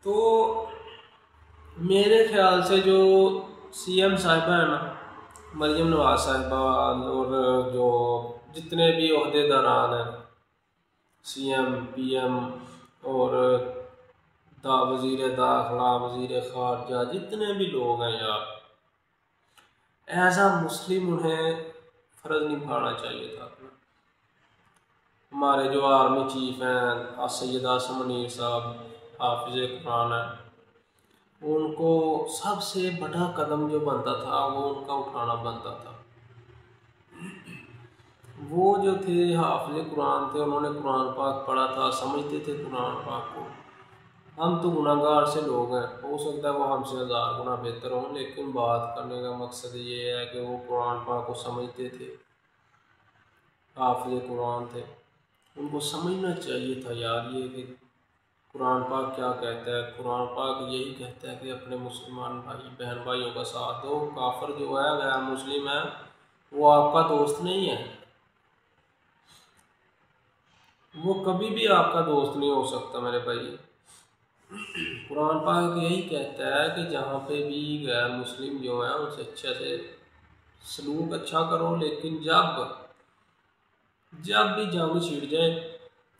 तो मेरे ख्याल से जो सीएम साहिबा है ना, मरियम नवाज साहिबा, और जो जितने भी ओहदेदारान हैं, सीएम, पीएम, और वज़ीर दाखिला, वज़ीर ख़ारजा, जितने भी लोग हैं यार, एज आ मुस्लिम उन्हें फ़र्ज़ निभाना चाहिए था अपना। हमारे जो आर्मी चीफ हैं सैयद आसिम मुनीर साहब, हाफिज़ कुरान है, उनको सबसे बड़ा कदम जो बनता था वो उनका उठाना बनता था। वो जो थे हाफिज़ कुरान थे, उन्होंने कुरान पाक पढ़ा था, समझते थे कुरान पाक को। हम तो गुनाहगार से लोग हैं, हो सकता है वो हमसे हज़ार गुना बेहतर हों, लेकिन बात करने का मकसद ये है कि वो कुरान पाक को समझते थे, हाफिज़ कुरान थे। उनको समझना चाहिए था यार ये कि कुरान पाक क्या कहता है। कुरान पाक यही कहता है कि अपने मुसलमान भाई बहन भाइयों का साथ दो। काफिर जो है, गैर मुस्लिम है, वो आपका दोस्त नहीं है, वो कभी भी आपका दोस्त नहीं हो सकता मेरे भाई। कुरान पाक यही कहता है कि जहाँ पे भी गैर मुस्लिम जो है उनसे अच्छे से सलूक अच्छा करो, लेकिन जब भी जंग छिड़ जाए,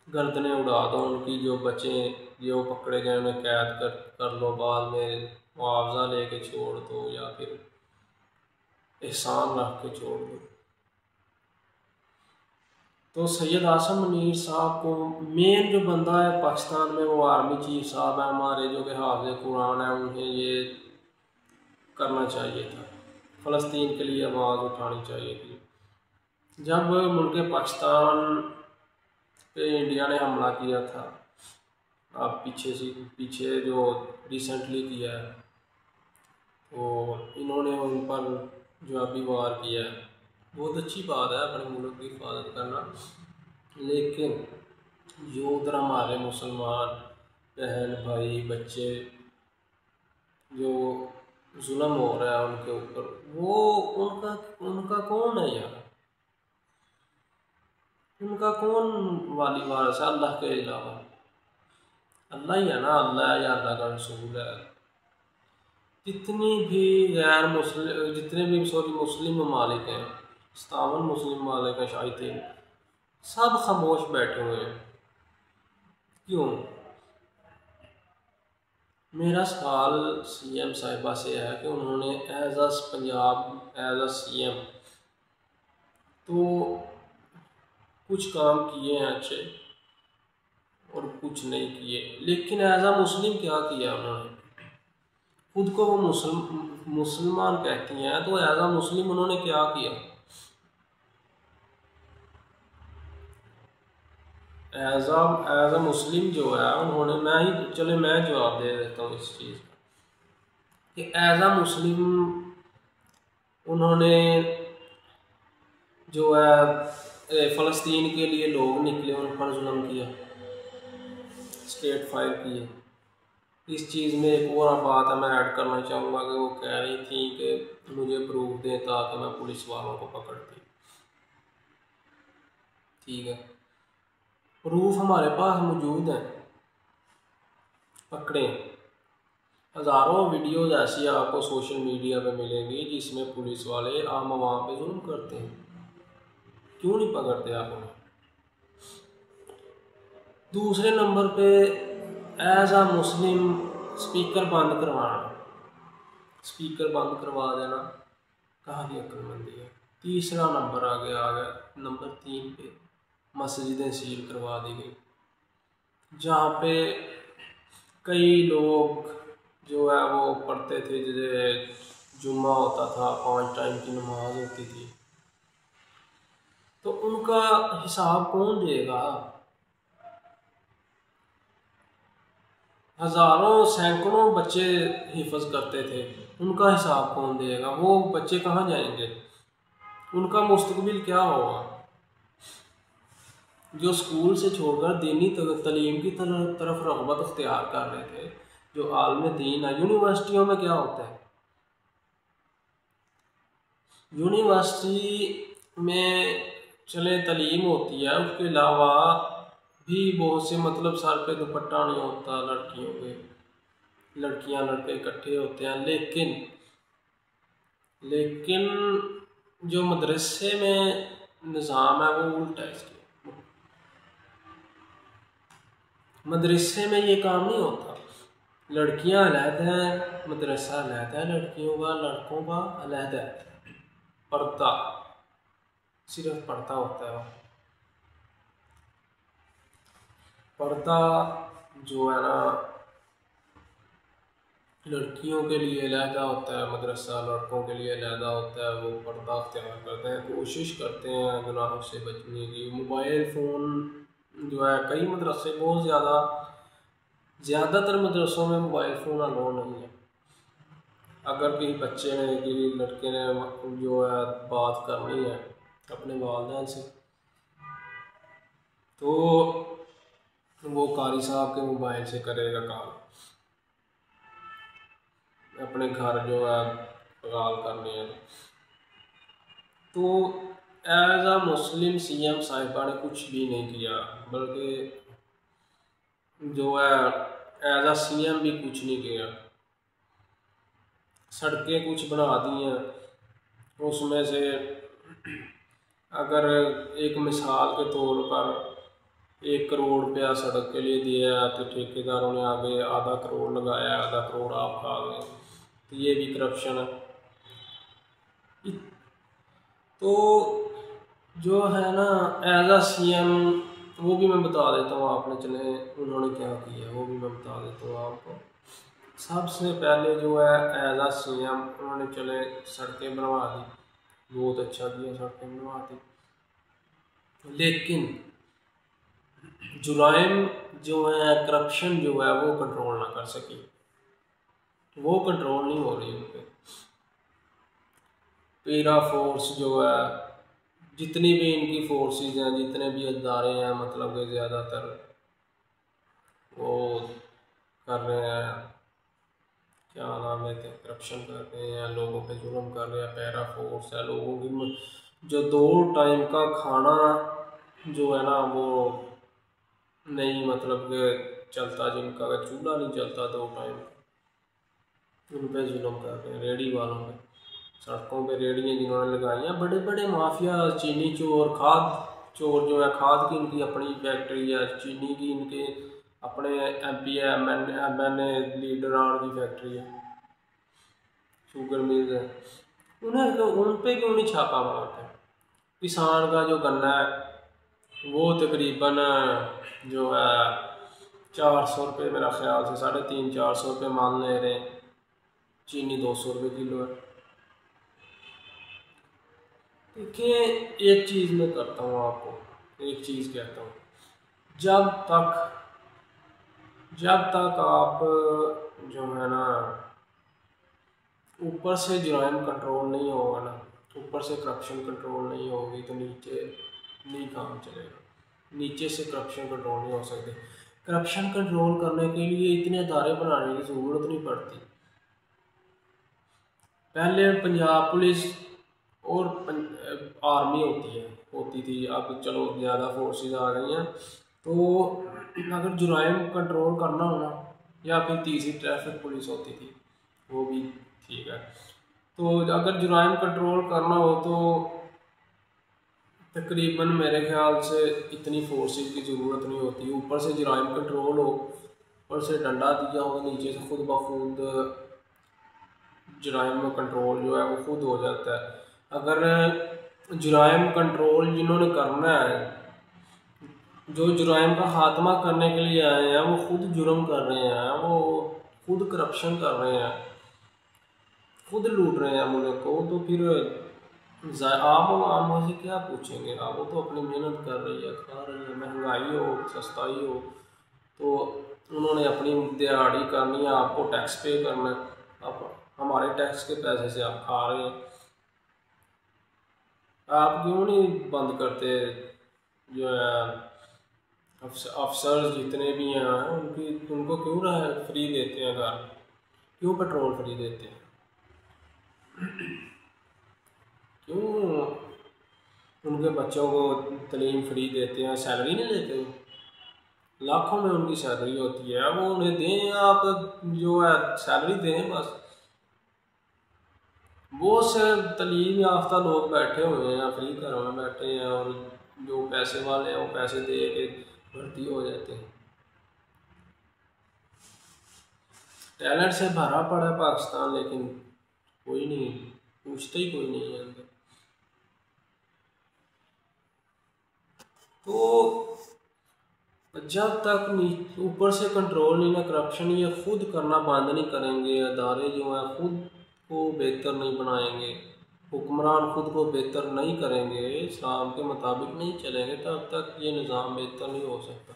गर्दनें उड़ा दो उनकी, जो बचे, जो पकड़े गए उन्हें कैद कर लो, बाद में मुआवजा लेके छोड़ दो या फिर एहसान रख के छोड़ दो। तो सैयद आसिम मुनीर साहब को, मेन जो बंदा है पाकिस्तान में, वो आर्मी चीफ साहब है हमारे, जो कि हाफ़िज़ कुरान है, उन्हें ये करना चाहिए था, फ़लस्तीन के लिए आवाज़ उठानी चाहिए थी। जब मुल्क पाकिस्तान पे इंडिया ने हमला किया था, अब पीछे जो रिसेंटली किया है, तो इन्होंने उन पर जो अभी वार किया है, बहुत अच्छी बात है अपने मुल्क की हिफाजत करना, लेकिन जो उधर हमारे मुसलमान बहन भाई बच्चे जो जुल्म हो रहा है उनके ऊपर, वो उनका उनका कौन है यार? उनका कौन वाली वारस है अल्लाह के अलावा? अल्लाह ही है ना, अल्लाह है या अल्लाह का रसूल है। जितनी भी गैर मुस्लिम जितने भी मुस्लिम ममालिक हैं, 57 मुस्लिम ममालिक हैं शायद, सब खामोश बैठे हुए हैं। क्यों? मेरा सवाल सीएम साहिबा से है कि उन्होंने as a Punjab as a CM तो कुछ काम किए हैं अच्छे और कुछ नहीं किए, लेकिन एज अ मुस्लिम क्या किया उन्होंने? खुद को वो मुसलमान कहती हैं, तो एज अ मुस्लिम उन्होंने क्या किया? एज अ मुस्लिम जो है उन्होंने, मैं जवाब दे देता हूँ इस चीज़ का, कि एज अ मुस्लिम उन्होंने जो है फ़लस्तीन के लिए लोग निकले, उन पर जुल्म किया, स्टेट फायर किए। इस चीज़ में एक और बात है मैं ऐड करना चाहूँगा कि वो कह रही थी कि मुझे प्रूफ दें ताकि मैं पुलिस वालों को पकड़ती। ठीक है, प्रूफ हमारे पास मौजूद है, पकड़े। हज़ारों वीडियोज़ ऐसी आपको सोशल मीडिया पे मिलेंगी जिसमें पुलिस वाले आम आवाम पे जुल्म करते हैं। क्यों नहीं पकड़ते आप उन्हें? दूसरे नंबर पे एज आ मुस्लिम स्पीकर बंद करवाना, स्पीकर बंद करवा देना कहाँ की अक्लमंदी है। तीसरा नंबर आ गया नंबर 3 पे मस्जिदें सील करवा दी गई, जहाँ पे कई लोग जो है वो पढ़ते थे, जैसे जुम्मा होता था, 5 टाइम की नमाज होती थी, तो उनका हिसाब कौन देगा? हज़ारों सैकड़ों बच्चे हिफ्ज़ करते थे, उनका हिसाब कौन देगा? वो बच्चे कहाँ जाएंगे? उनका मुस्तकबिल क्या होगा? जो स्कूल से छोड़कर दीनी तलीम की तरफ रग़बत अख्तियार कर रहे थे, जो आलम दीन है, यूनिवर्सिटियों में क्या होता है? यूनिवर्सिटी में चले तलीम होती है, उसके अलावा भी बहुत से, मतलब सर पे दुपट्टा नहीं होता लड़कियों के, लड़कियां लड़के इकट्ठे होते हैं, लेकिन जो मदरसे में निज़ाम है वो उल्टा है इसके। मदरसे में ये काम नहीं होता, लड़कियां अलहदा है, मदरसा अलहदा है, लड़कियों का लड़कों का अलहदा है। पर्दा, सिर्फ पर्दा होता है। पर्दा जो है ना लड़कियों के लिए अलहदा होता है, मदरसा लड़कों के लिए अलहदा होता है। वो पर्दा अख्तियार करते हैं, कोशिश करते हैं गुनाहों से बचने की। मोबाइल फ़ोन जो है कई मदरसे बहुत ज़्यादातर मदरसों में मोबाइल फ़ोन अलाउ नहीं है। अगर किसी बच्चे ने किसी लड़के ने जो है बात करनी है अपने वालिदैन से, तो वो कारी साहब के मोबाइल से करेगा काम, अपने घर जो है कॉल करनी है। तो एज आ मुस्लिम CM साहिबा ने कुछ भी नहीं किया, बल्कि जो है एज आ CM भी कुछ नहीं किया। सड़कें कुछ बना दी हैं, उसमें से अगर एक मिसाल के तौर पर 1 करोड़ रुपया सड़क के लिए दिया है, तो ठेकेदारों ने आगे आधा करोड़ लगाया, आधा करोड़ आप खा गए, तो ये भी करप्शन है। तो जो है ना एज आ CM, वो भी मैं बता देता हूँ आपने, चले उन्होंने क्या किया वो भी मैं बता देता हूँ आपको। सबसे पहले जो है एज आ CM उन्होंने चले सड़कें बनवा दी, बहुत अच्छा किया, सड़कें बनवा दी। लेकिन जुराइम जो है, करप्शन जो है वो कंट्रोल ना कर सकी, वो कंट्रोल नहीं हो रही उनके। पीरा फोर्स जो है, जितनी भी इनकी फोर्सेस हैं, जितने भी अदारे हैं, मतलब कि ज़्यादातर वो कर रहे हैं, क्या नाम लेते हैं, करप्शन कर रहे हैं, लोगों पे जुल्म कर रहे हैं। पैरा फोर्स है, लोगों की जो 2 टाइम का खाना जो है ना वो नहीं, मतलब कि चलता, जिनका अगर चूल्हा नहीं चलता 2 टाइम, उन पे जुल्म कर रहे हैं। रेडी वालों पे, सड़कों पे रेडियाँ जिन्होंने लगाई हैं, बड़े बड़े माफिया, चीनी चोर, खाद चोर जो है, खाद की इनकी अपनी फैक्ट्री है, चीनी की इनके अपने MP MNA लीडरान की फैक्ट्री है, शुगर मिल है। उन पे क्यों नहीं छापा मारते? किसान का जो गन्ना है वो तकरीबन जो है 400 रुपये, मेरा ख्याल से 350-400 रुपये मान ले रहे हैं। चीनी 200 रुपये किलो है। देखिए, एक चीज़ मैं करता हूँ आपको, एक चीज़ कहता हूँ, जब तक आप जो है ना ऊपर से जुराइम कंट्रोल नहीं होगा ना, ऊपर से करप्शन कंट्रोल नहीं होगी, तो नीचे नहीं काम चलेगा। नीचे से करप्शन कंट्रोल नहीं हो सकती। करप्शन कंट्रोल करने के लिए इतने अदारे बनाने की ज़रूरत नहीं पड़ती। पहले पंजाब पुलिस और आर्मी होती थी, अब चलो ज़्यादा फोर्सेस आ गई हैं। तो अगर जुराइम कंट्रोल करना हो ना, या फिर तीसरी ट्रैफिक पुलिस होती थी, वो भी ठीक है। तो अगर जुराइम कंट्रोल करना हो तो तकरीबन मेरे ख्याल से इतनी फोर्सेस की ज़रूरत नहीं होती। ऊपर से जुराइम कंट्रोल हो, ऊपर से डंडा दिया हो, नीचे से खुद ब खुद जुराइम में कंट्रोल जो है वो खुद हो जाता है। अगर जुराइम कंट्रोल जिन्होंने करना है, जो जुराइम का खात्मा करने के लिए आए हैं, वो खुद जुर्म कर रहे हैं, वो खुद करप्शन कर रहे हैं, खुद लूट रहे हैं मुल्क को, तो फिर आप आम से क्या पूछेंगे? आप वो तो अपनी मेहनत कर रही है, खा रही है, महंगाई हो, सस्ताई हो, तो उन्होंने अपनी दिहाड़ी करनी है, आपको टैक्स पे करना है, आप हमारे टैक्स के पैसे से आप खा रहे हैं। आप क्यों नहीं बंद करते? जो है अफसर जितने भी हैं उनको क्यों फ्री देते हैं घर, क्यों पेट्रोल फ्री देते हैं, क्यों उनके बच्चों को तालीम फ्री देते हैं, सैलरी नहीं लेते? लाखों में उनकी सैलरी होती है, वो उन्हें दें आप जो है सैलरी दें बस। बहुत से तलीम याफ्ता लोग बैठे हुए हैं, फ्री घरों में बैठे हैं, और जो पैसे वाले हैं वो पैसे दे के भर्ती हो जाते हैं। टैलेंट से भरा पड़ा है पाकिस्तान, लेकिन कोई नहीं पूछते ही, कोई नहीं है अंदर। तो जब तक ऊपर से कंट्रोल नहीं ना, करप्शन ये खुद करना बंद नहीं करेंगे, अदारे जो हैं खुद को बेहतर नहीं बनाएंगे, हुक्मरान खुद को बेहतर नहीं करेंगे, इस्लाम के मुताबिक नहीं चलेंगे, तब तक ये निज़ाम बेहतर नहीं हो सकता।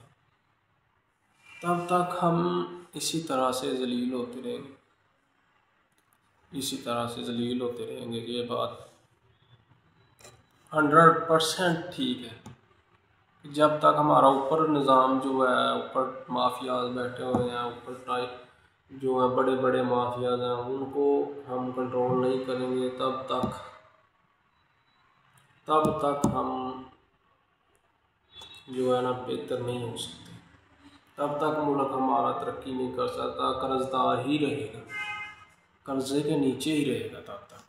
तब तक हम इसी तरह से जलील होते रहेंगे, इसी तरह से जलील होते रहेंगे। ये बात 100% ठीक है। जब तक हमारा ऊपर निज़ाम जो है, ऊपर माफियाज बैठे हुए हैं, ऊपर टाइप जो है बड़े बड़े माफियाज हैं, उनको हम कंट्रोल नहीं करेंगे, तब तक हम जो है ना बेहतर नहीं हो सकते। तब तक मुल्क हमारा तरक्की नहीं कर सकता, कर्जदार ही रहेगा, कर्जे के नीचे ही रहेगा तब तक।